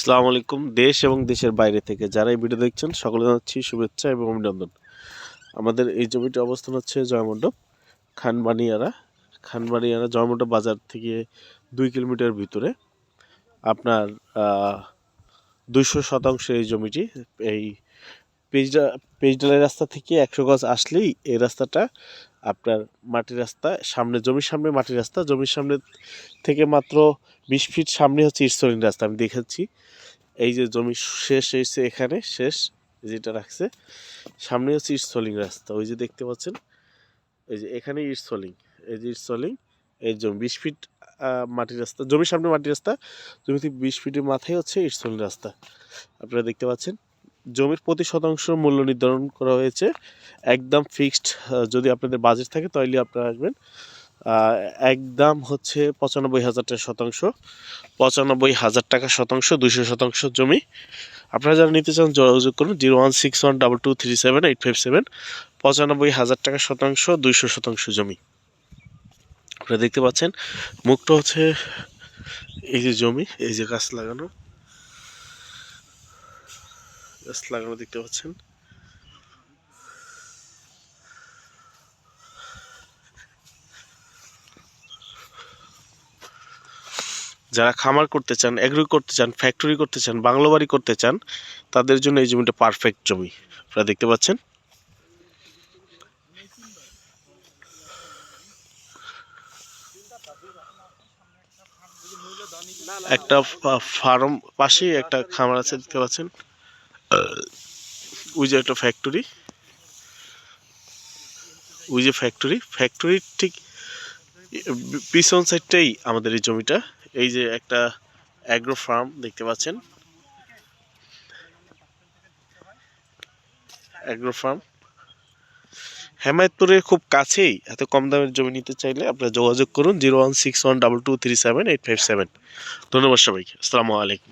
আসসালামু আলাইকুম। দেশ এবং দেশের বাইরে থেকে যারা এই ভিডিও দেখছেন সকলে জানাচ্ছি শুভেচ্ছা এবং অভিনন্দন। আমাদের এই জমিটি অবস্থান হচ্ছে জয়মণ্ডপ খানবানিয়ারা জয়মণ্ডপ বাজার থেকে 2 কিলোমিটার ভিতরে। আপনার 200 শতাংশ এই জমিটি। এই পেজডালের রাস্তা থেকে 100 গজ আসলেই এই রাস্তাটা আপনার মাটির রাস্তা, জমির সামনে মাটির রাস্তা, জমির সামনে থেকে মাত্র 20 ফিট সামনে হচ্ছে ইটসলিং রাস্তা। আমি দেখাচ্ছি, এই যে জমি শেষ হয়েছে, এখানে শেষ যেটা রাখছে সামনে হচ্ছে ইটসলিং রাস্তা। ওই যে দেখতে পাচ্ছেন, এই যে এখানে ইটসলিং, এই যে ইটসলিং, এই জমি 20 ফিট মাটির রাস্তা, জমির সামনে মাটির রাস্তা, জমি থেকে 20 ফিটের মাথায় হচ্ছে ইটসলিং রাস্তা। আপনারা দেখতে পাচ্ছেন জমির প্রতি শতাংশ মূল্য নির্ধারণ করা হয়েছে একদম ফিক্সড। যদি আপনাদের বাজেট থাকে তাহলে আপনারা আসবেন। একদম হচ্ছে 95,000 টাকা শতাংশ, 95,000 টাকা শতাংশ, 200 শতাংশ জমি। আপনারা যারা নিতে চান যোগাযোগ করুন 016122378857। 95,000 টাকা শতাংশ, 200 শতাংশ জমি। আপনারা দেখতে পাচ্ছেন মুখটা হচ্ছে এই যে জমি, এই যে গাছ লাগানো দেখতে পাচ্ছেন। যারা খামার করতে চান, এগ্রো করতে চান, ফ্যাক্টরি করতে চান, বাংলো বাড়ি করতে চান, তাদের জন্য এই জমিটা পারফেক্ট জমি। আপনারা দেখতে পাচ্ছেন একটা ফার্ম পাশেই একটা খামার আছে, দেখতে পাচ্ছেন। ওই যে একটা ফ্যাক্টরি, ওই যে ফ্যাক্টরির ঠিক পিছন সাইডটাই আমাদের এই জমিটা। এই যে একটা অ্যাগ্রো ফার্ম দেখতে পাচ্ছেন, অ্যাগ্রো ফার্ম হেমায়তপুরে খুব কাছেই। এত কম দামের জমি নিতে চাইলে আপনারা যোগাযোগ করুন 016122378857। ধন্যবাদ সবাইকে। আসসালামু আলাইকুম।